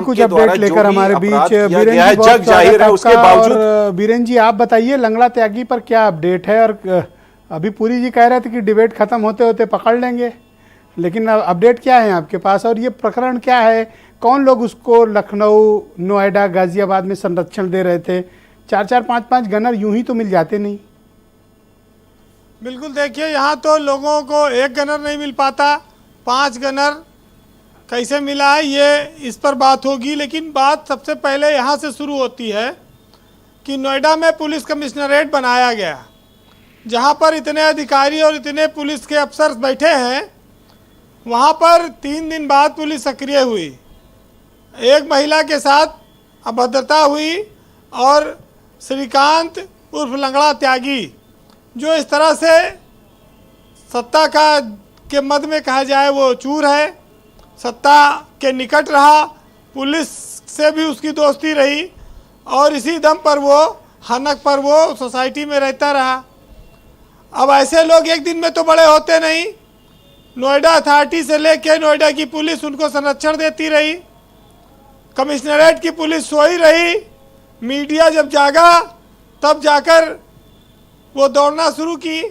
कुछ अपडेट लेकर हमारे बीच बीरेन जी, जग जाहिर है उसके बावजूद। बीरेन जी आप बताइए लंगड़ा त्यागी पर क्या अपडेट है। और अभी पुरी जी कह रहे थे कि डिबेट खत्म होते होते पकड़ लेंगे, लेकिन अपडेट क्या है आपके पास और ये प्रकरण क्या है? कौन लोग उसको लखनऊ, नोएडा, गाजियाबाद में संरक्षण दे रहे थे? 4-4, 5-5 गनर यूं ही तो मिल जाते नहीं। बिल्कुल, देखिए यहाँ तो लोगों को एक गनर नहीं मिल पाता, 5 गनर कैसे मिला है ये इस पर बात होगी। लेकिन बात सबसे पहले यहाँ से शुरू होती है कि नोएडा में पुलिस कमिश्नरेट बनाया गया, जहाँ पर इतने अधिकारी और इतने पुलिस के अफसर बैठे हैं। वहाँ पर 3 दिन बाद पुलिस सक्रिय हुई, एक महिला के साथ अभद्रता हुई और श्रीकांत उर्फ लंगड़ा त्यागी, जो इस तरह से सत्ता के मद में कहा जाए वो चूर है, सत्ता के निकट रहा, पुलिस से भी उसकी दोस्ती रही और इसी दम पर वो हनक पर वो सोसाइटी में रहता रहा। अब ऐसे लोग एक दिन में तो बड़े होते नहीं। नोएडा अथॉरिटी से लेके नोएडा की पुलिस उनको संरक्षण देती रही, कमिश्नरेट की पुलिस सोई रही, मीडिया जब जागा तब जाकर वो दौड़ना शुरू की।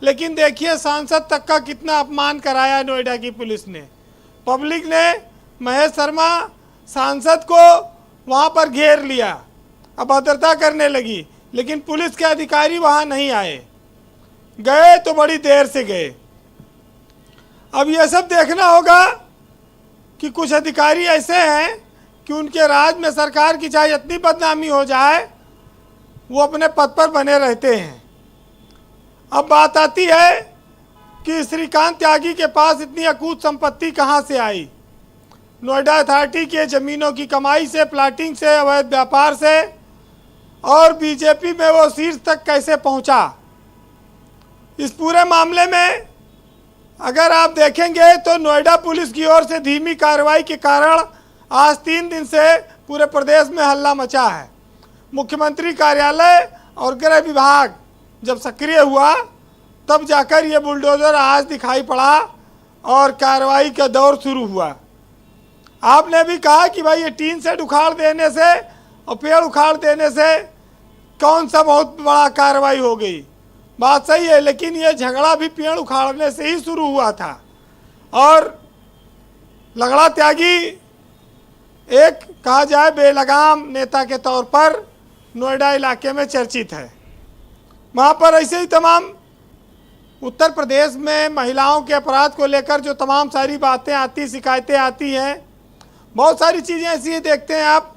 लेकिन देखिए सांसद तक का कितना अपमान कराया नोएडा की पुलिस ने। पब्लिक ने महेश शर्मा सांसद को वहाँ पर घेर लिया, अभद्रता करने लगी, लेकिन पुलिस के अधिकारी वहाँ नहीं आए, गए तो बड़ी देर से गए। अब ये सब देखना होगा कि कुछ अधिकारी ऐसे हैं कि उनके राज में सरकार की चाहे इतनी बदनामी हो जाए वो अपने पद पर बने रहते हैं। अब बात आती है कि श्रीकांत त्यागी के पास इतनी अकूत संपत्ति कहाँ से आई? नोएडा अथॉरिटी के ज़मीनों की कमाई से, प्लाटिंग से, अवैध व्यापार से, और बीजेपी में वो शीर्ष तक कैसे पहुँचा? इस पूरे मामले में अगर आप देखेंगे तो नोएडा पुलिस की ओर से धीमी कार्रवाई के कारण आज 3 दिन से पूरे प्रदेश में हल्ला मचा है। मुख्यमंत्री कार्यालय और गृह विभाग जब सक्रिय हुआ तब जाकर ये बुलडोजर आज दिखाई पड़ा और कार्रवाई का दौर शुरू हुआ। आपने भी कहा कि भाई ये टीन सेट उखाड़ देने से और पेड़ उखाड़ देने से कौन सा बहुत बड़ा कार्रवाई हो गई। बात सही है, लेकिन ये झगड़ा भी पेड़ उखाड़ने से ही शुरू हुआ था। और लंगड़ा त्यागी एक कहा जाए बेलगाम नेता के तौर पर नोएडा इलाके में चर्चित है। वहाँ पर ऐसे ही तमाम उत्तर प्रदेश में महिलाओं के अपराध को लेकर जो तमाम सारी बातें आती, शिकायतें आती हैं, बहुत सारी चीज़ें ऐसी देखते हैं आप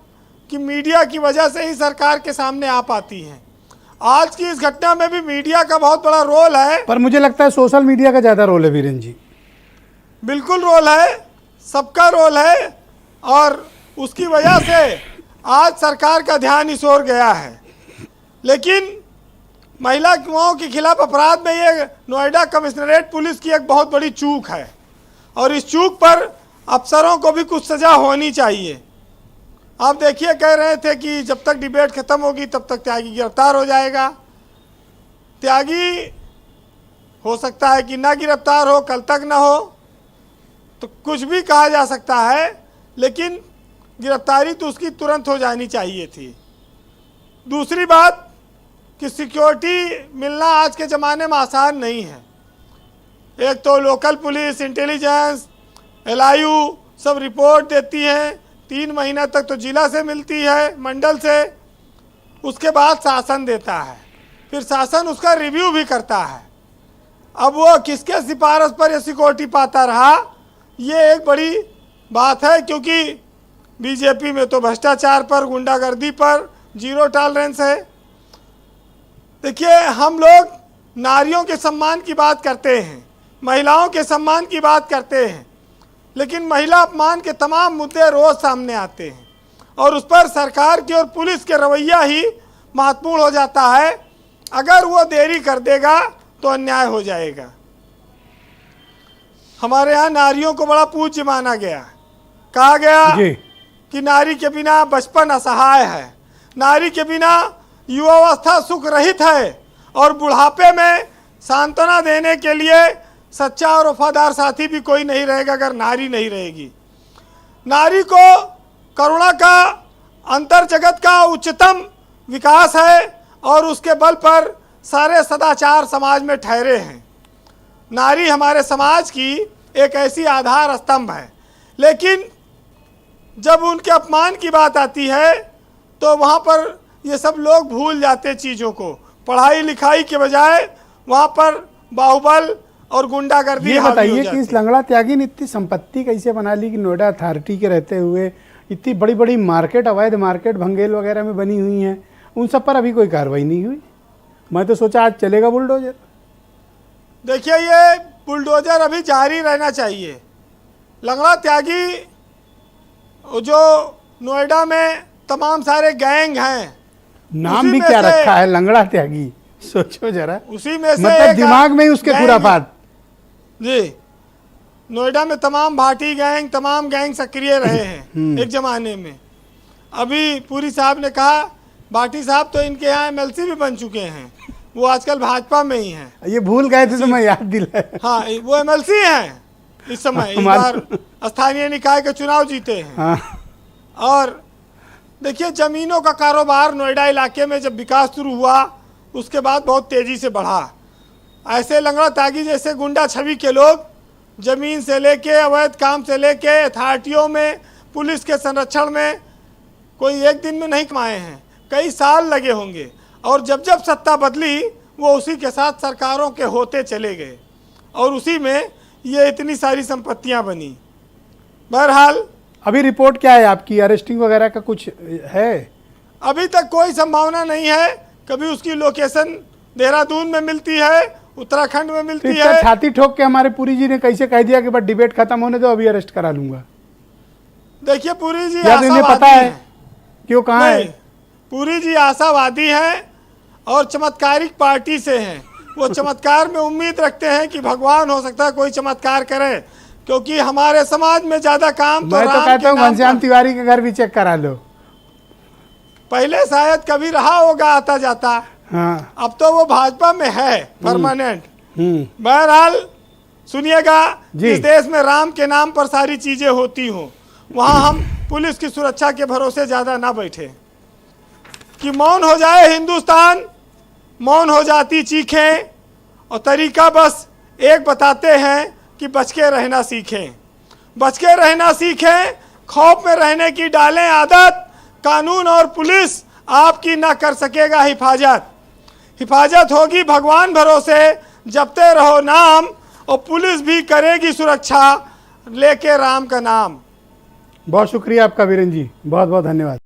कि मीडिया की वजह से ही सरकार के सामने आ पाती हैं। आज की इस घटना में भी मीडिया का बहुत बड़ा रोल है, पर मुझे लगता है सोशल मीडिया का ज़्यादा रोल है बीरेन जी। बिल्कुल रोल है, सबका रोल है, और उसकी वजह से आज सरकार का ध्यान इस ओर गया है। लेकिन महिलाओं के खिलाफ अपराध में ये नोएडा कमिश्नरेट पुलिस की एक बहुत बड़ी चूक है, और इस चूक पर अफसरों को भी कुछ सज़ा होनी चाहिए। आप देखिए, कह रहे थे कि जब तक डिबेट खत्म होगी तब तक त्यागी गिरफ्तार हो जाएगा। त्यागी हो सकता है कि ना गिरफ्तार हो, कल तक ना हो, तो कुछ भी कहा जा सकता है, लेकिन गिरफ्तारी तो उसकी तुरंत हो जानी चाहिए थी। दूसरी बात कि सिक्योरिटी मिलना आज के ज़माने में आसान नहीं है। एक तो लोकल पुलिस, इंटेलिजेंस, LIU सब रिपोर्ट देती हैं, 3 महीना तक तो जिला से मिलती है, मंडल से, उसके बाद शासन देता है, फिर शासन उसका रिव्यू भी करता है। अब वो किसके सिफारिश पर ये सिक्योरिटी पाता रहा, ये एक बड़ी बात है, क्योंकि बीजेपी में तो भ्रष्टाचार पर, गुंडागर्दी पर जीरो टॉलरेंस है। देखिए, हम लोग नारियों के सम्मान की बात करते हैं, महिलाओं के सम्मान की बात करते हैं, लेकिन महिला अपमान के तमाम मुद्दे रोज सामने आते हैं और उस पर सरकार की और पुलिस के रवैया ही महत्वपूर्ण हो जाता है। अगर वो देरी कर देगा तो अन्याय हो जाएगा। हमारे यहाँ नारियों को बड़ा पूज्य माना गया, कहा गया कि नारी के बिना बचपन असहाय है, नारी के बिना युवावस्था सुख रहित है, और बुढ़ापे में सांत्वना देने के लिए सच्चा और वफादार साथी भी कोई नहीं रहेगा अगर नारी नहीं रहेगी। नारी को करुणा वहाँ का अंतर जगत का उच्चतम विकास है और उसके बल पर सारे सदाचार समाज में ठहरे हैं। नारी हमारे समाज की एक ऐसी आधार स्तंभ है, लेकिन जब उनके अपमान की बात आती है तो वहाँ पर ये सब लोग भूल जाते चीज़ों को। पढ़ाई लिखाई के बजाय वहाँ पर बाहुबल और गुंडागर्दी ये हावी हो बताइए कि जाती इस है। लंगड़ा त्यागी ने इतनी संपत्ति कैसे बना ली कि नोएडा अथॉरिटी के रहते हुए इतनी बड़ी बड़ी मार्केट, अवैध मार्केट भंगेल वगैरह में बनी हुई हैं, उन सब पर अभी कोई कार्रवाई नहीं हुई। मैं तो सोचा आज चलेगा बुलडोजर। देखिए, ये बुलडोजर अभी जारी रहना चाहिए। लंगड़ा त्यागी जो नोएडा में तमाम सारे गैंग हैं, नाम उसी भी में क्या से- रखा है, लंगड़ा त्यागी। सोचो जरा, उसी में से मतलब एक दिमाग में ही उसके गैंग- खुरापात। जी, नोएडा में तमाम भाटी गैंग, तमाम गैंग सक्रिय रहे हैं एक जमाने में। अभी पुरी साहब ने कहा, भाटी साहब तो इनके यहाँ एमएलसी भी बन चुके हैं, वो आजकल भाजपा में ही हैं। ये भूल गए थे तो मैं याद दिलाया। हाँ, वो एमएलसी हैं इस समय, इस बार स्थानीय निकाय के चुनाव जीते हैं। हाँ, और देखिए, जमीनों का कारोबार नोएडा इलाके में जब विकास शुरू हुआ उसके बाद बहुत तेज़ी से बढ़ा। ऐसे लंगड़ा त्यागी जैसे गुंडा छवि के लोग जमीन से लेके, अवैध काम से लेके, अथॉरिटियों में, पुलिस के संरक्षण में कोई एक दिन में नहीं कमाए हैं, कई साल लगे होंगे। और जब जब सत्ता बदली वो उसी के साथ सरकारों के होते चले गए और उसी में ये इतनी सारी संपत्तियां बनी। बहरहाल अभी रिपोर्ट क्या है आपकी, अरेस्टिंग वगैरह का कुछ है? अभी तक कोई संभावना नहीं है। कभी उसकी लोकेशन देहरादून में मिलती है, उत्तराखंड में तो मिलती इतना है। छाती ठोक के हमारे पुरी जी ने कैसे कह दिया कि बस डिबेट खत्म होने दो, अभी अरेस्ट करा लूंगा? देखिए, पुरी जी या तो इन्हें पता आशावादी है हैं। कि वो कहाँ नहीं, है? पुरी जी आशावादी हैं और चमत्कारिक पार्टी से हैं। वो चमत्कार में उम्मीद रखते हैं कि भगवान हो सकता है कोई चमत्कार करे, क्योंकि हमारे समाज में ज्यादा काम तो मैं तो राम कहता के हूँ नाम घनश्याम पर- तिवारी के घर भी चेक करा लो। पहले शायद कभी रहा होगा आता जाता, हाँ। अब तो वो भाजपा में है परमानेंट। हम्म। बहरहाल सुनिएगा, जी। इस देश में राम के नाम पर सारी चीजें होती हों, वहां हम पुलिस की सुरक्षा के भरोसे ज्यादा ना बैठे कि मौन हो जाए हिंदुस्तान, मौन हो जाती चीखें। और तरीका बस एक बताते हैं कि बच के रहना सीखें, बच के रहना सीखें, खौफ में रहने की डालें आदत। कानून और पुलिस आपकी ना कर सकेगा हिफाजत, हिफाजत होगी भगवान भरोसे। जपते रहो नाम और पुलिस भी करेगी सुरक्षा, लेके राम का नाम। बहुत शुक्रिया आपका वीरेंद्र जी, बहुत बहुत धन्यवाद।